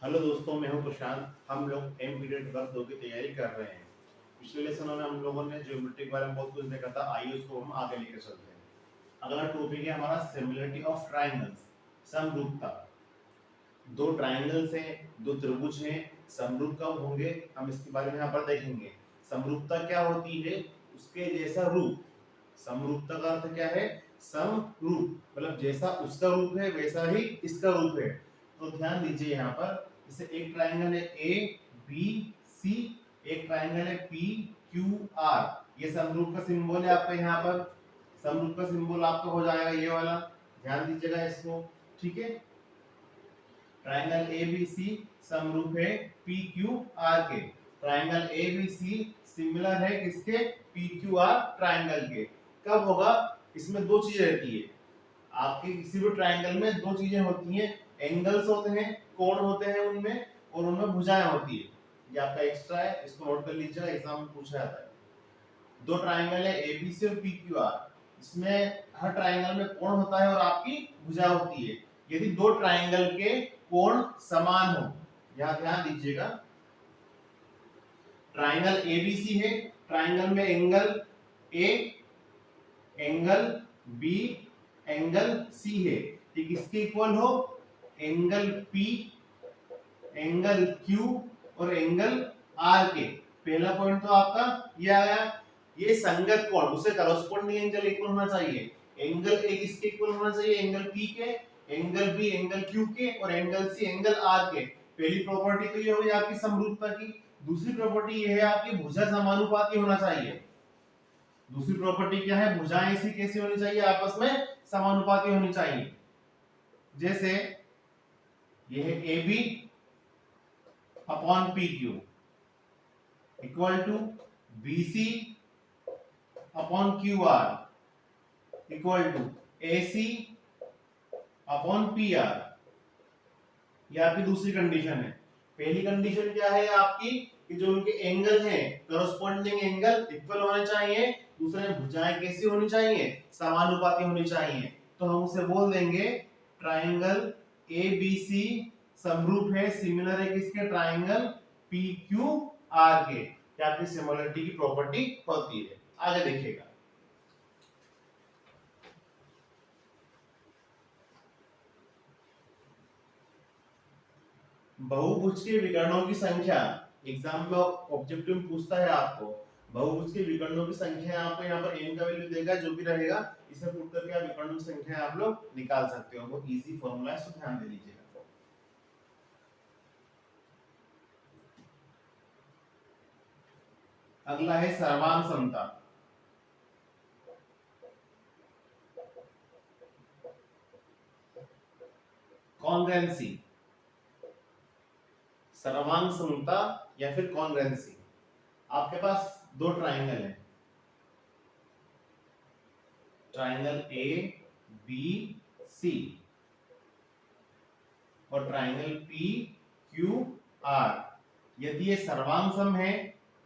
Hello दोस्तों, मैं हूं प्रशांत। हम लोग एमपीडेट वर्ग 2 की तैयारी कर रहे हैं। पिछले लेसन में हम लोगों ने ज्योमेट्री के बारे में बहुत कुछ देखा था। आइए उसको हम आगे लेकर चलते हैं। अगला टॉपिक है हमारा सिमिलरिटी ऑफ ट्राइंगल्स, समरूपता। दो ट्राइंगल्स हैं, दो त्रिभुज हैं, समरूप कब होंगे हम इसके बारे में यहाँ पर देखेंगे। समरूपता क्या होती है? उसके जैसा रूप। समरूपता का अर्थ क्या है? समरूप मतलब जैसा उसका रूप है वैसा ही इसका रूप है। तो ध्यान दीजिए यहाँ पर, जैसे एक ट्राइंगल है ए बी सी, एक ट्राइंगल है पी क्यू आर। ये समरूप का सिंबल है आपका। यहाँ पर समरूप का सिंबल आपका हो जाएगा ये वाला। ध्यान दीजिएगा इसको। ठीक है, ट्राइंगल ए बी सी समरूप है पी क्यू आर के। Triangle A B C similar है किसके? पी क्यू आर ट्राइंगल के। कब होगा? इसमें दो चीजें रहती है आपके किसी भी ट्राइंगल में। दो चीजें होती हैं, एंगल्स होते हैं, कोण होते हैं उनमें, और उनमें भुजाएं होती है। ये आपका एक्स्ट्रा है, इसको नोट कर लीजिएगा, एग्जाम में पूछा जाता है। दो ट्राइंगल है एबीसी और पीक्यूआर। इसमें हर ट्राइंगल में कोण होता है और आपकी भुजा होती है। यदि दो ट्राइंगल के कोण समान हो, यहां ध्यान दीजिएगा, ट्राइंगल एबीसी है, ट्राइंगल में angle A, angle B, angle C है। ये किसके इक्वल हो? एंगल पी, एंगल क्यू और एंगल आर के। पहला पॉइंट तो आपका ये आया। ये संगत कोण, उसे करस्पॉन्डिंग एंगल इक्वल होना चाहिए। एंगल ए किसके इक्वल होना चाहिए? एंगल पी के, एंगल बी एंगल क्यू के और एंगल सी एंगल आर के। पहली प्रॉपर्टी तो ये हुई आपकी समरूपता की। दूसरी प्रॉपर्टी ये है आपकी भुजा समानुपाती होना चाहिए। दूसरी प्रॉपर्टी क्या है? भुजाएं ऐसी कैसी होनी चाहिए? आपस में समानुपाती होनी चाहिए। जैसे ये है A B upon P Q equal to B C upon Q R equal to A C upon P R. ये आपकी दूसरी कंडीशन है। पहली कंडीशन क्या है आपकी कि जो उनके एंगल हैं करस्पॉन्डिंग एंगल इक्वल होने चाहिए। दूसरे में भुजाएं कैसी होनी चाहिए? समानुपाती होनी चाहिए। तो हम उसे बोल देंगे ट्राइंगल ए बी सी समरूप है, सिमिलर है किसके? ट्राइंगल पी क्यू आर के। क्या आपकी सिमिलरिटी की प्रॉपर्टी होती है। आगे देखिएगा, बहुभुज के विकर्णों की संख्या। एग्जाम में ऑब्जेक्टिव में पूछता है आपको बहुभुज के विकर्णों की संख्या। आपको यहाँ पर n का वैल्यू देगा, जो भी रहेगा इसे पुट करके आप विकर्णों की संख्या आप लोग निकाल सकते हो। बहुत इजी फॉर्मूला है, तो ध्यान दे लीजिएगा। अगला है सर्वांग समता, कॉन्ग्रुएंसी। सर्वांग समता या फिर कॉन्ग्रुएंसी। आपके पास दो ट्राइंगल है, ट्राइंगल ए बी सी और ट्राइंगल पी क्यू आर। यदि ये सर्वांग सम है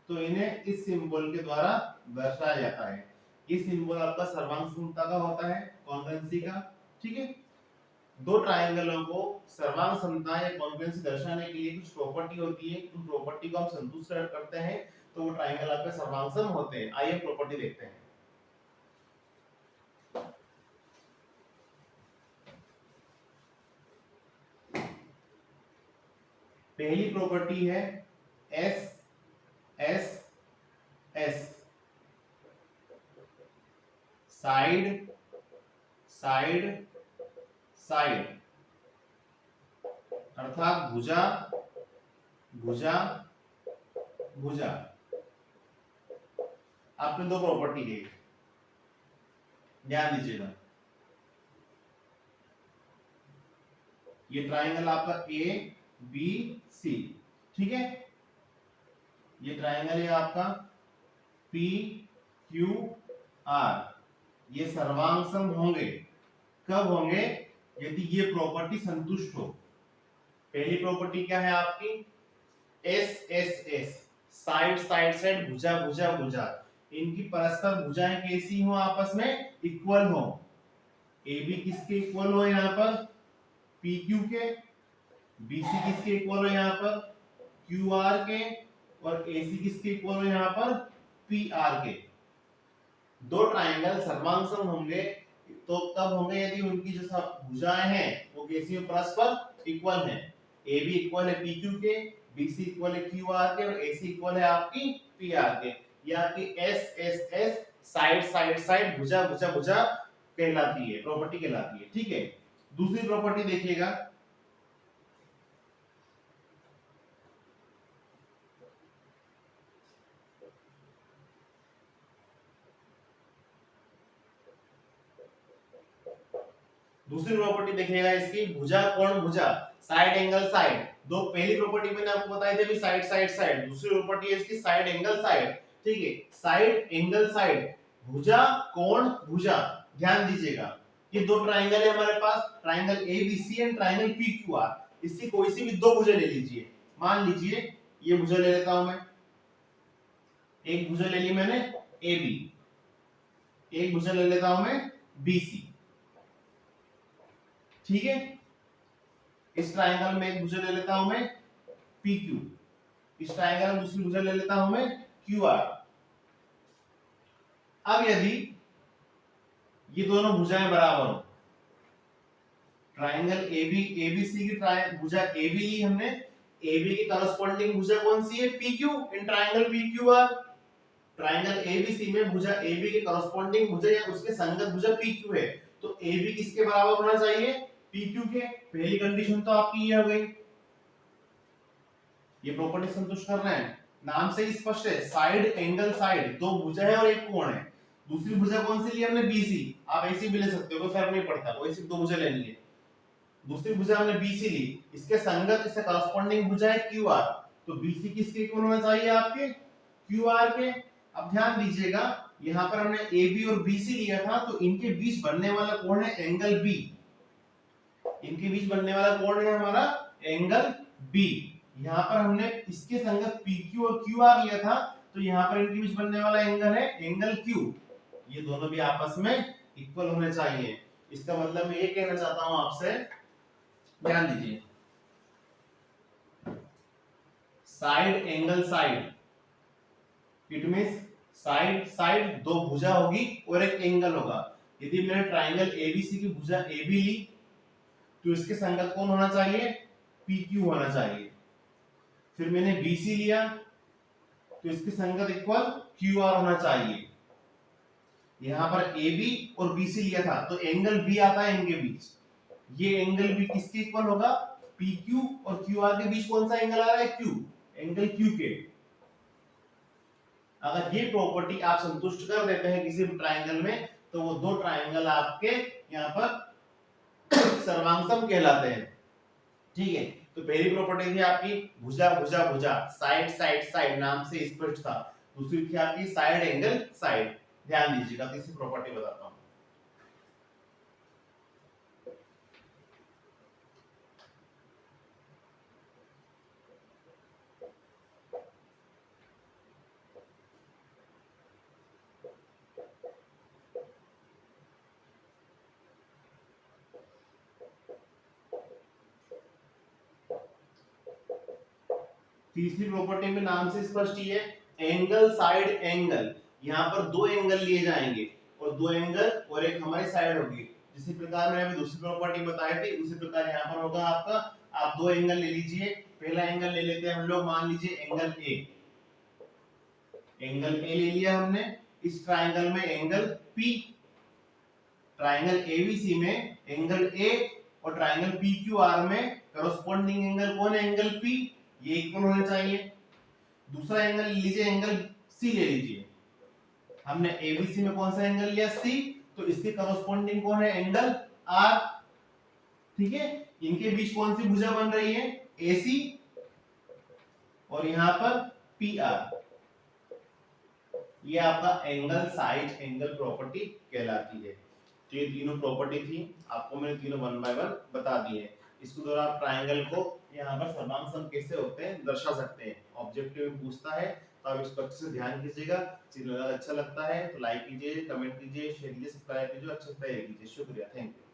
तो इन्हें इस सिंबल के द्वारा दर्शाया जाता है। ये सिंबल आपका सर्वांग समता का होता है, कॉन्ग्रुएंसी का। ठीक है, दो ट्राइंगलों को सर्वांग समता या कॉन्ग्रुएंसी दर्शाने के लिए कुछ प्रॉपर्टी होती है। उन प्रॉपर्टी को हम संतुष्ट करते हैं तो वो ट्राइंगल आपके सर्वांग सम होते हैं। आइए प्रॉपर्टी देखते हैं। पहली प्रॉपर्टी है S S S, side side side, अर्थात भुजा भुजा भुजा। आपने दो प्रॉपर्टी है, ध्यान दीजिएगा। ये ट्राइंगल आपका ए बी सी, ठीक है। ये ट्राइंगल है आपका पी क्यू आर। ये सर्वांग सम होंगे। कब होंगे? यदि ये प्रॉपर्टी संतुष्ट हो। पहली प्रॉपर्टी क्या है आपकी? S S S, side side side, भुजा भुजा भुजा। इनकी परस्पर भुजाएं कैसी हो? आपस में इक्वल हो। ए बी किसके इक्वल हो? यहाँ पर पी क्यू के। BC किसके इक्वल है यहाँ पर QR के, और AC किसके इक्वल है यहाँ पर PR के। दो ट्राइंगल सर्वांग होंगे तो कब होंगे, यदि उनकी जो भुजाएं हैं वो किसी में परस्पर इक्वल हैं। AB इक्वल है PQ के, BC इक्वल है QR के, और AC इक्वल है आपकी PR के। ये आपकी SSS साइड साइड साइड भुजा भुजा भुजा कहलाती है, प्रॉपर्टी कहलाती है। ठीक है, दूसरी प्रॉपर्टी देखिएगा, दूसरी प्रॉपर्टी देखिएगा इसकी, भुजा कोण भुजा, साइड एंगल साइड। दो पहली प्रॉपर्टी मैंने आपको बताई थी अभी साइड साइड साइड, दूसरी प्रॉपर्टी है इसकी साइड एंगल साइड। ठीक है, साइड एंगल साइड, भुजा कोण भुजा। ध्यान दीजिएगा, ये दो ट्राइंगल है हमारे पास, triangle ABC and triangle PQR। इसकी कोई सी भी दो भुजा ले लीजिए। मान लीजिए ये भुजा ले लेता हूं मैं, एक भुजा ले ली मैंने AB, एक भुजा ले लेता हूं मैं BC। ठीक है, इस ट्राइंगल में एक भुजा ले लेता हूं मैं PQ, इस ट्राइंगल में दूसरी भुजा ले लेता हूं मैं QR। अब यदि ये दोनों भुजाएं बराबर हो, ट्राइंगल ABC की भुजा AB ली हमने, AB की करस्पॉन्डिंग भुजा कौन सी है PQ in triangle PQR। Triangle ABC में भुजा AB की करस्पॉन्डिंग भुजा या उसके संगत भुजा PQ है, तो AB किसके बराबर होना चाहिए PQ के। पहली कंडीशन तो आपकी ये हो गई, ये प्रॉपर्टी संतुष्ट कर रहे हैं, नाम से ही स्पष्ट है, साइड एंगल साइड, दो भुजा है और एक कोण है। दूसरी भुजा कौन सी ली हमने BC, आप ऐसी भी ले सकते हो, कोई फर्क नहीं पड़ता, कोई सिर्फ दो भुजा लेनी है। दूसरी भुजा हमने BC ली, इसके संगत इससे करस्पॉन्डिंग भुजा है QR, तो BC किसके इक्वल होना चाहिए आपके QR के। अब ध्यान दीजिएगा, यहां पर हमने AB और BC लिया था, तो इनके बीच बनने वाला कोण है एंगल B, इनके बीच बनने वाला कोण है हमारा एंगल B। यहाँ पर हमने इसके संगत PQ और QR लिया था, तो यहाँ पर इनके बीच बनने वाला एंगल है एंगल Q। ये दोनों भी आपस में इक्वल होने चाहिए। इसका मतलब मैं ये कहना चाहता हूं आपसे, ध्यान दीजिए, side angle side, it means side side दो भुजा होगी और एक एंगल होगा। यदि मैंने ट्राइंगल ABC की भुजा AB ली, तो इसके संगत कौन होना चाहिए PQ होना चाहिए। फिर मैंने BC लिया, तो इसके संगत इक्वल QR होना चाहिए। यहां पर AB और BC लिया था, तो एंगल B आता है इनके बीच, ये एंगल B किसके इक्वल होगा PQ और QR के बीच कौन सा एंगल आ रहा है Q, एंगल Q के। अगर ये प्रॉपर्टी आप संतुष्ट कर देते हैं किसी भी ट्राइंगल में, तो वो दो ट्राइंगल आपके यहाँ पर सर्वांगसम कहलाते हैं। ठीक है, तो पहली प्रॉपर्टी थी आपकी भुजा भुजा भुजा, साइड साइड साइड, नाम से स्पष्ट था। दूसरी थी आपकी साइड एंगल साइड। ध्यान दीजिएगा, तीसरी प्रॉपर्टी बताता हूं। तीसरी प्रॉपर्टी में नाम से स्पष्ट ही है, एंगल साइड एंगल। यहाँ पर दो एंगल लिए जाएंगे और दो एंगल और एक हमारी साइड होगी। जिस प्रकार मैंने अभी दूसरी प्रॉपर्टी बताई थी, उसी प्रकार यहाँ पर होगा आपका। आप दो एंगल ले लीजिए, पहला एंगल ले लेते हैं हम लोग, मान लीजिए एंगल ए, एंगल ए ले लिया हमने। इस ट्राइंगल में एंगल पी, ट्राइंगल एबीसी में एंगल ए और ट्राइंगल पीक्यूआर में करस्पॉन्डिंग एंगल कौन है एंगल पी, ये इक्वल होना चाहिए। दूसरा एंगल लीजिए, एंगल सी ले लीजिए। हमने एबीसी में कौन सा एंगल लिया सी, तो इसके करस्पॉन्डिंग कौन है एंगल आर। ठीक है, इनके बीच कौन सी भुजा बन रही है एसी, और यहां पर पी आर। ये आपका एंगल साइड एंगल प्रॉपर्टी कहलाती है। तो ये तीनों प्रॉपर्टी थी, आपको मैंने तीनों वन बाय वन बता दी है। इसके द्वारा आप ट्राइंगल को यहाँ पर सर्वांग कैसे होते हैं दर्शा सकते हैं। ऑब्जेक्टिव में पूछता है, तो आप इस पर अच्छे से ध्यान कीजिएगा। चैनल अच्छा लगता है तो लाइक कीजिए, कमेंट कीजिए, शेयर कीजिए, सब्सक्राइब कीजिए, अच्छे से तैयारी कीजिए। शुक्रिया, थैंक यू।